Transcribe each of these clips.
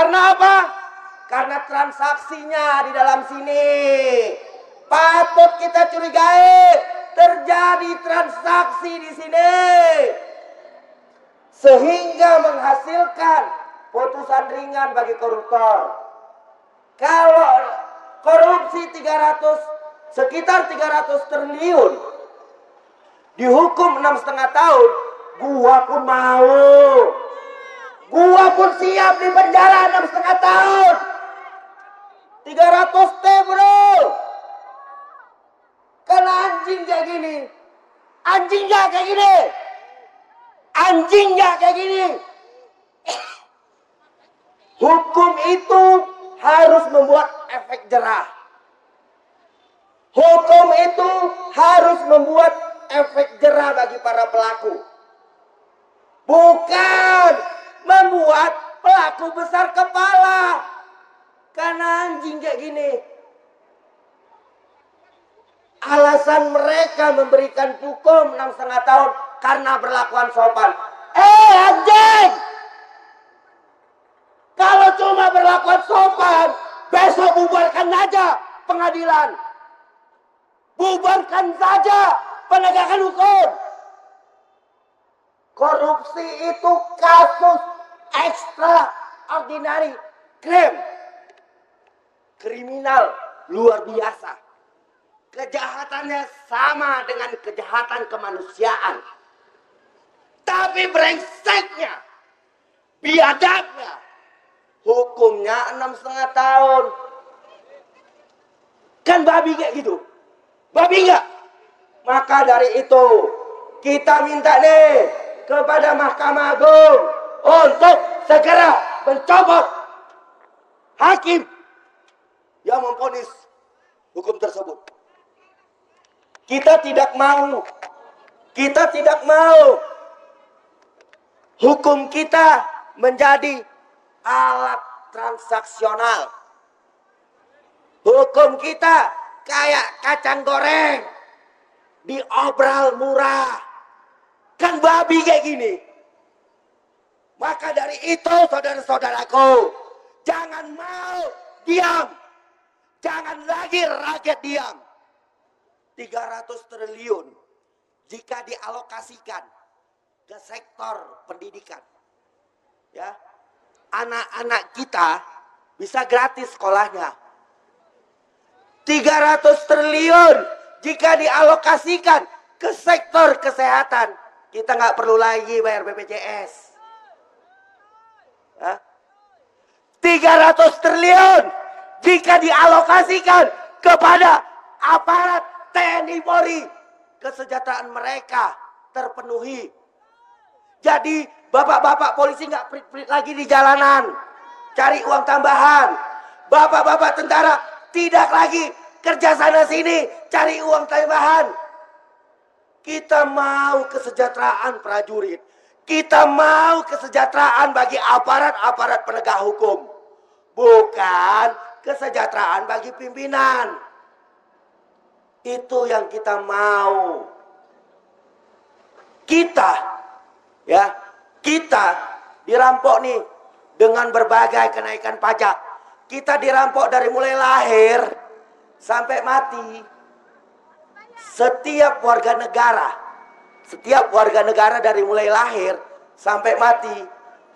Karena apa? Karena transaksinya di dalam sini patut kita curigai terjadi transaksi di sini sehingga menghasilkan putusan ringan bagi koruptor. Kalau korupsi sekitar 300 triliun dihukum 6,5 tahun, gua pun mau. Gua pun siap di penjara 6,5 tahun. 300 T bro. Karena anjing kayak gini. Anjing gak kayak gini. Anjing gak kayak gini. Hukum itu harus membuat efek jerah. Hukum itu harus membuat efek jerah bagi para pelaku. Bukan membuat pelaku besar kepala. Karena anjing kayak gini. Alasan mereka memberikan hukum 6,5 tahun karena berlakuan sopan. Anjing! Kalau cuma berlakuan sopan, besok bubarkan saja pengadilan. Bubarkan saja penegakan hukum. Korupsi itu kasus extraordinary crime. Kriminal luar biasa. Kejahatannya sama dengan kejahatan kemanusiaan. Tapi brengseknya, biadabnya, hukumnya 6,5 tahun. Kan babi kayak gitu. Babi enggak? Maka dari itu kita minta nih kepada Mahkamah Agung untuk segera mencopot hakim yang memvonis hukum tersebut. Kita tidak mau hukum kita menjadi alat transaksional. Hukum kita kayak kacang goreng, diobral murah. Kan babi kayak gini. Maka dari itu saudara-saudaraku, jangan mau diam. Jangan lagi rakyat diam. 300 triliun jika dialokasikan ke sektor pendidikan. Ya. Anak-anak kita bisa gratis sekolahnya. 300 triliun jika dialokasikan ke sektor kesehatan, kita nggak perlu lagi bayar BPJS. Hah? 300 triliun jika dialokasikan kepada aparat TNI Polri, kesejahteraan mereka terpenuhi. Jadi bapak-bapak polisi nggak pelit-pelit lagi di jalanan cari uang tambahan. Bapak-bapak tentara tidak lagi kerja sana sini cari uang tambahan. Kita mau kesejahteraan prajurit. Kita mau kesejahteraan bagi aparat-aparat penegak hukum. Bukan kesejahteraan bagi pimpinan. Itu yang kita mau. Kita dirampok nih dengan berbagai kenaikan pajak. Kita dirampok dari mulai lahir sampai mati. Setiap warga negara dari mulai lahir sampai mati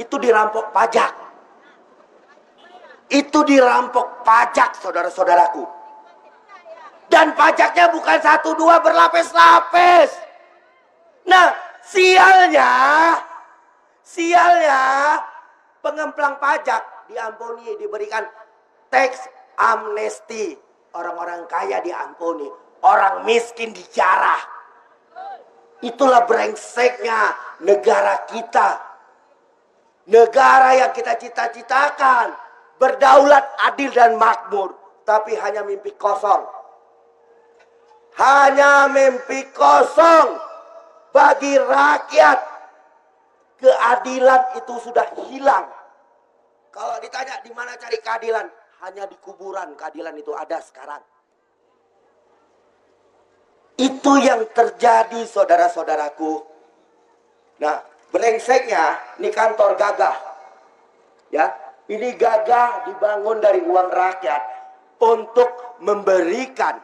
itu dirampok pajak. Itu dirampok pajak, saudara-saudaraku. Dan pajaknya bukan 1, 2 berlapis-lapis. Nah, sialnya pengemplang pajak diampuni, diberikan tax amnesty. Orang-orang kaya diampuni, orang miskin dijarah. Itulah brengseknya negara kita. Negara yang kita cita-citakan, berdaulat, adil dan makmur, tapi hanya mimpi kosong. Hanya mimpi kosong bagi rakyat. Keadilan itu sudah hilang. Kalau ditanya di mana cari keadilan, hanya di kuburan keadilan itu ada sekarang. Itu yang terjadi, saudara-saudaraku. Nah, brengseknya ini kantor gagah. Ya, Ini gagah dibangun dari uang rakyat untuk memberikan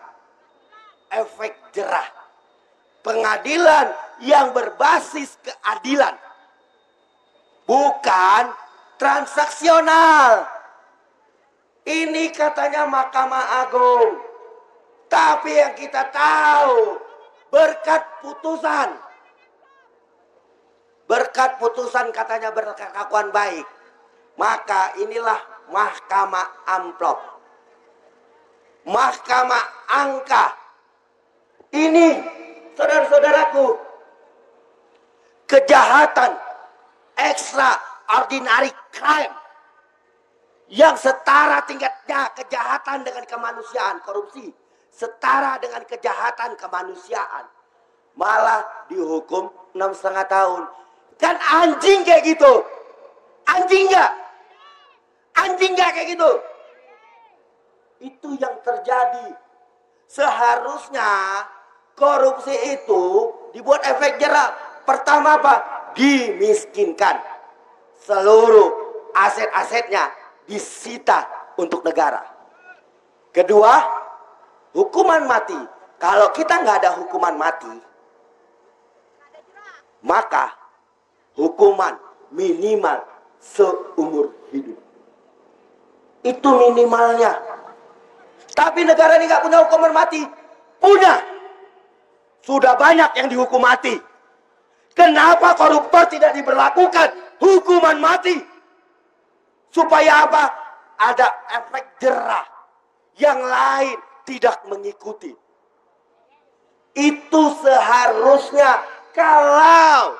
efek jerah. Pengadilan yang berbasis keadilan. Bukan transaksional. Ini katanya Mahkamah Agung. Tapi yang kita tahu, berkat putusan katanya berkelakuan baik. Maka inilah Mahkamah Amplop. Mahkamah Angka. Ini, saudara-saudaraku, kejahatan extraordinary crime yang setara tingkatnya kejahatan dengan kemanusiaan, korupsi setara dengan kejahatan kemanusiaan, malah dihukum 6,5 tahun. Kan anjing kayak gitu. Anjing nggak? Anjing nggak kayak gitu? Itu yang terjadi. Seharusnya korupsi itu dibuat efek jerah. Pertama apa? Dimiskinkan. Seluruh aset-asetnya disita untuk negara. Kedua, hukuman mati. Kalau kita nggak ada hukuman mati, maka hukuman minimal seumur hidup. Itu minimalnya. Tapi negara ini nggak punya hukuman mati. Punya. Sudah banyak yang dihukum mati. Kenapa koruptor tidak diberlakukan hukuman mati? Supaya apa? Ada efek jerah. Yang lain tidak mengikuti. Itu seharusnya kalau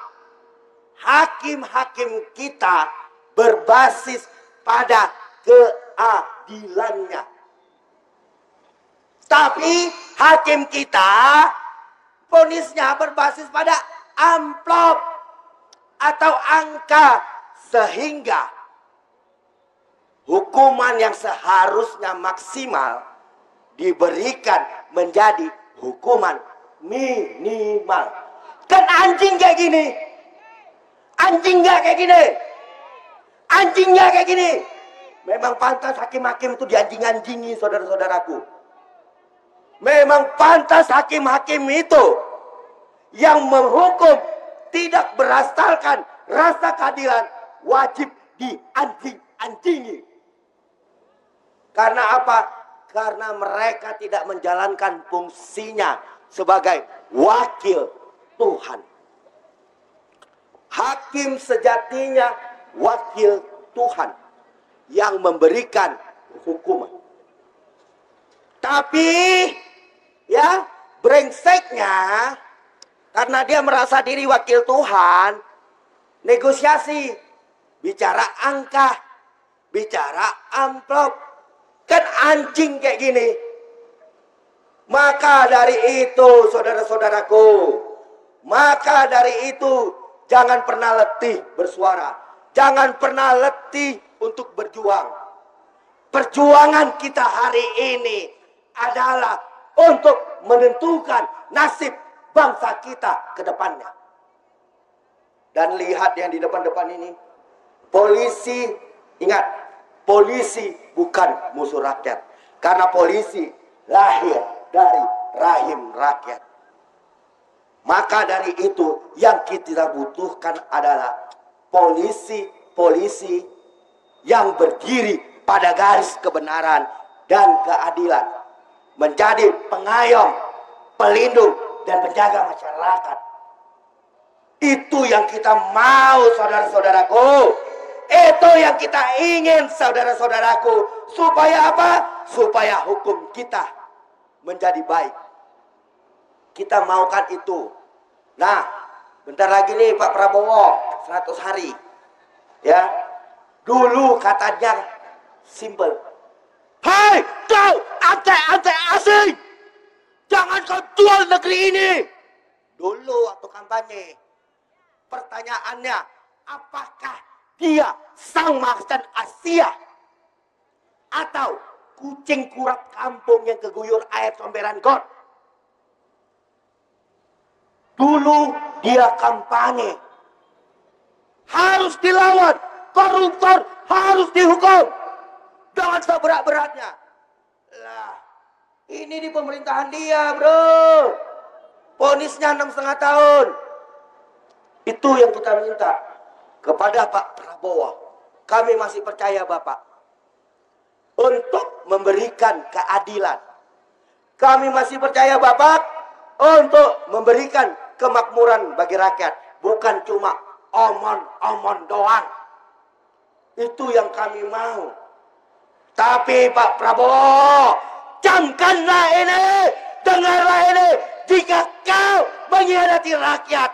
hakim-hakim kita berbasis pada keadilannya. Tapi hakim kita vonisnya berbasis pada amplop atau angka, sehingga hukuman yang seharusnya maksimal diberikan menjadi hukuman minimal. Kan anjing kayak gini. Anjing nggak kayak gini. Anjing nggak kayak gini. Memang pantas hakim-hakim itu dianjing-anjingi, saudara-saudaraku. Memang pantas hakim-hakim itu yang menghukum tidak berdasarkan rasa keadilan wajib dianjing-anjingi. Karena apa? Karena mereka tidak menjalankan fungsinya sebagai wakil Tuhan. Hakim sejatinya wakil Tuhan yang memberikan hukuman. Tapi ya, brengseknya karena dia merasa diri wakil Tuhan, negosiasi, bicara angka, bicara amplop, kan anjing kayak gini. Maka dari itu, saudara-saudaraku, maka dari itu jangan pernah letih bersuara, jangan pernah letih untuk berjuang. Perjuangan kita hari ini adalah untuk menentukan nasib bangsa kita ke depannya. Dan lihat yang di depan-depan ini. Polisi, ingat, polisi bukan musuh rakyat. Karena polisi lahir dari rahim rakyat. Maka dari itu yang kita butuhkan adalah polisi-polisi yang berdiri pada garis kebenaran dan keadilan. Menjadi pengayom, pelindung, dan penjaga masyarakat. Itu yang kita mau, saudara-saudaraku. Itu yang kita ingin, saudara-saudaraku. Supaya apa? Supaya hukum kita menjadi baik. Kita maukan itu. Nah, bentar lagi nih Pak Prabowo, 100 hari. Ya, dulu katanya simple. Hai, kau ante-ante asing, jangan kau jual negeri ini. Dulu waktu kampanye, pertanyaannya, apakah dia sang macan Asia atau kucing kurap kampung yang keguyur air comberan got? Dulu dia kampanye, harus dilawan, koruptor harus dihukum dengan seberat-beratnya. Lah, ini di pemerintahan dia, bro. Vonisnya 6,5 tahun. Itu yang kita minta kepada Pak Prabowo. Kami masih percaya Bapak untuk memberikan keadilan. Kami masih percaya Bapak untuk memberikan kemakmuran bagi rakyat. Bukan cuma omon-omon doang. Itu yang kami mau. Tapi Pak Prabowo, camkanlah ini, dengarlah ini. Jika kau mengkhianati rakyat,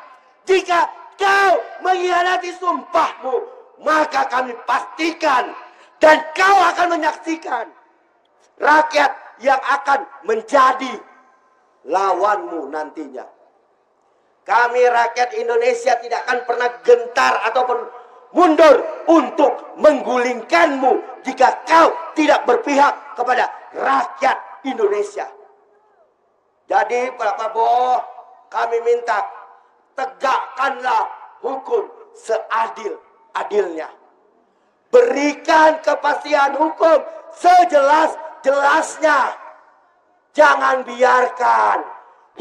jika kau mengkhianati sumpahmu, maka kami pastikan dan kau akan menyaksikan rakyat yang akan menjadi lawanmu nantinya. Kami rakyat Indonesia tidak akan pernah gentar ataupun mundur untuk menggulingkanmu jika kau tidak berpihak kepada rakyat Indonesia. Jadi Pak Prabowo, kami minta tegakkanlah hukum seadil-adilnya. Berikan kepastian hukum sejelas-jelasnya. Jangan biarkan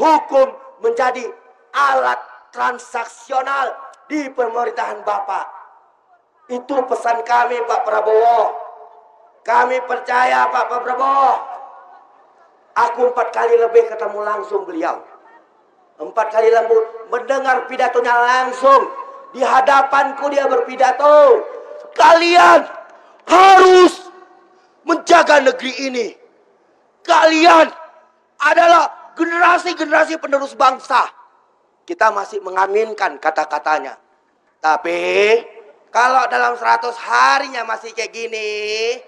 hukum menjadi alat transaksional di pemerintahan Bapak. Itu pesan kami Pak Prabowo. Kami percaya Pak Prabowo. Aku 4 kali lebih ketemu langsung beliau. 4 kali lembut mendengar pidatonya langsung. Di hadapanku dia berpidato. Kalian harus menjaga negeri ini. Kalian adalah generasi-generasi penerus bangsa. Kita masih mengaminkan kata-katanya. Tapi kalau dalam 100 harinya masih kayak gini,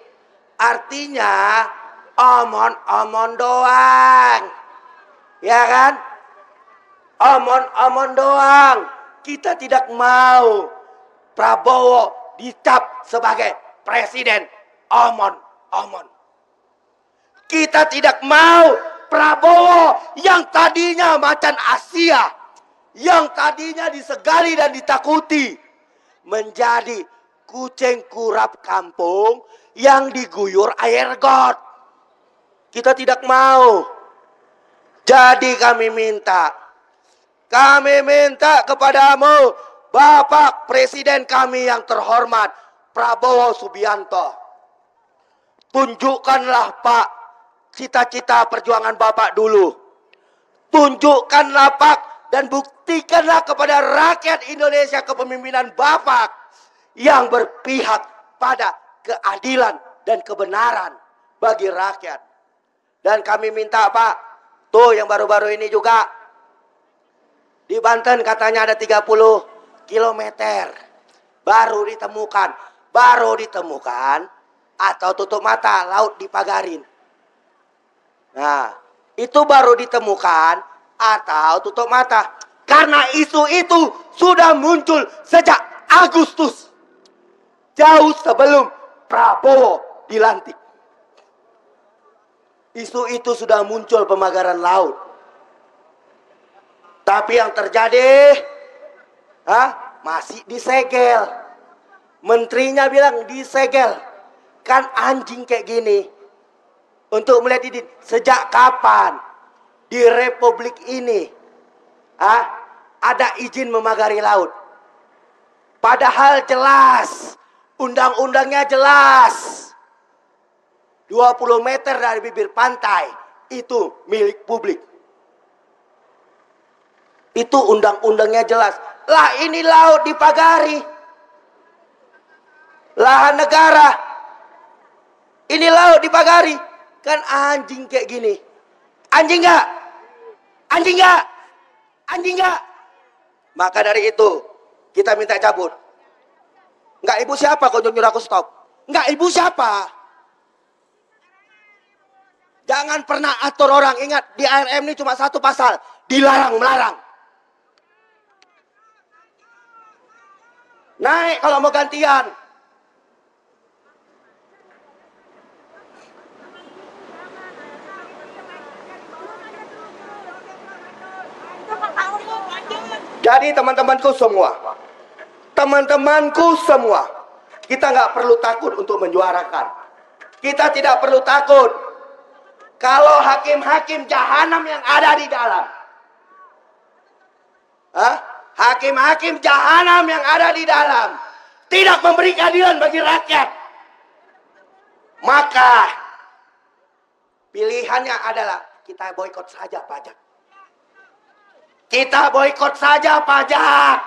artinya omon-omon doang. Ya kan? Omon-omon doang. Kita tidak mau Prabowo dicap sebagai presiden omon-omon. Kita tidak mau Prabowo yang tadinya macan Asia, yang tadinya disegani dan ditakuti, menjadi kucing kurap kampung yang diguyur air got. Kita tidak mau. Jadi kami minta kepadamu, Bapak Presiden kami yang terhormat, Prabowo Subianto. Tunjukkanlah Pak, cita-cita perjuangan Bapak dulu. Tunjukkanlah Pak, dan buktikanlah kepada rakyat Indonesia kepemimpinan Bapak yang berpihak pada keadilan dan kebenaran bagi rakyat. Dan kami minta Pak, tuh yang baru-baru ini juga, di Banten katanya ada 30 kilometer baru ditemukan, atau tutup mata, laut dipagarin. Nah, itu baru ditemukan atau tutup mata. Karena isu itu sudah muncul sejak Agustus, jauh sebelum Prabowo dilantik. Isu itu sudah muncul pemagaran laut. Tapi yang terjadi, masih disegel. Menterinya bilang disegel. Kan anjing kayak gini. Untuk melihat ini, sejak kapan di Republik ini ada izin memagari laut? Padahal jelas, undang-undangnya jelas. 20 meter dari bibir pantai itu milik publik. Itu undang-undangnya jelas. Lah ini laut dipagari. Lahan negara. Ini laut dipagari. Kan anjing kayak gini. Anjing gak? Anjing gak? Anjing gak? Maka dari itu kita minta cabut. Enggak, ibu siapa kau nyuruh aku stop? Enggak, ibu siapa? Jangan pernah atur orang. Ingat, di ARM ini cuma satu pasal. Dilarang melarang. Naik kalau mau gantian. Jadi teman-temanku semua, Kita nggak perlu takut untuk menyuarakan. Kita tidak perlu takut kalau hakim-hakim jahanam yang ada di dalam. Hakim-hakim jahanam yang ada di dalam tidak memberi keadilan bagi rakyat. Maka pilihannya adalah kita boikot saja pajak. Kita boikot saja pajak.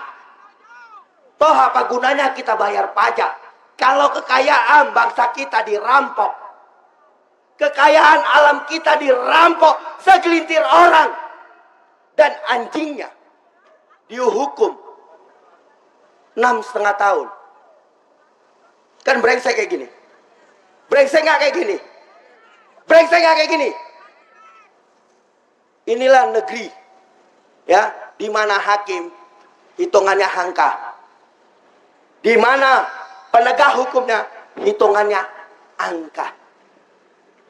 Toh apa gunanya kita bayar pajak kalau kekayaan bangsa kita dirampok? Kekayaan alam kita dirampok segelintir orang. Dan anjingnya dihukum 6,5 tahun. Kan brengsek kayak gini. Brengsek nggak kayak gini? Brengsek nggak kayak gini? Inilah negeri, ya, di mana hakim hitungannya angka, di mana penegak hukumnya hitungannya angka,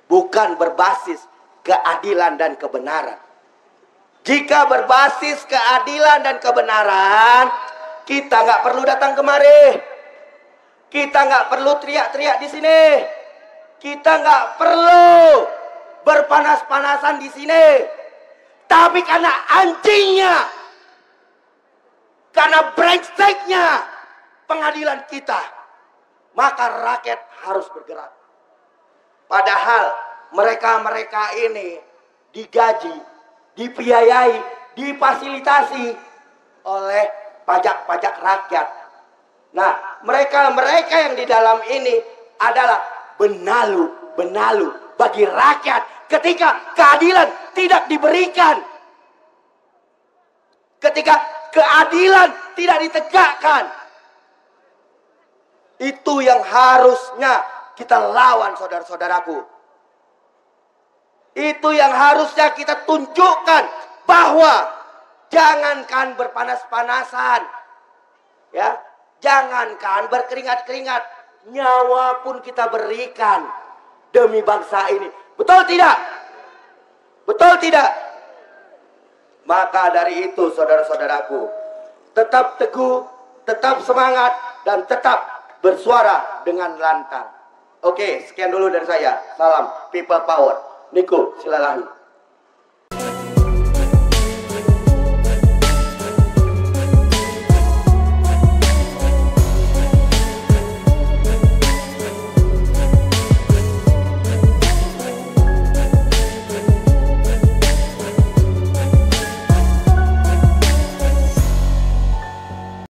bukan berbasis keadilan dan kebenaran. Jika berbasis keadilan dan kebenaran, kita nggak perlu datang kemari, kita nggak perlu teriak-teriak di sini, kita nggak perlu berpanas-panasan di sini. Tapi karena anjingnya, karena brengseknya pengadilan kita, maka rakyat harus bergerak. Padahal mereka-mereka ini digaji, dibiayai, difasilitasi oleh pajak-pajak rakyat. Nah, mereka-mereka yang di dalam ini adalah benalu bagi rakyat ketika keadilan tidak diberikan. Ketika keadilan tidak ditegakkan. Itu yang harusnya kita lawan, saudara-saudaraku. Itu yang harusnya kita tunjukkan, bahwa jangankan berpanas-panasan, ya, jangankan berkeringat-keringat, nyawa pun kita berikan demi bangsa ini. Betul tidak? Betul tidak? Maka dari itu, saudara-saudaraku, tetap teguh, tetap semangat, dan tetap bersuara dengan lantang. Oke, sekian dulu dari saya. Salam People Power. Niko, silakan.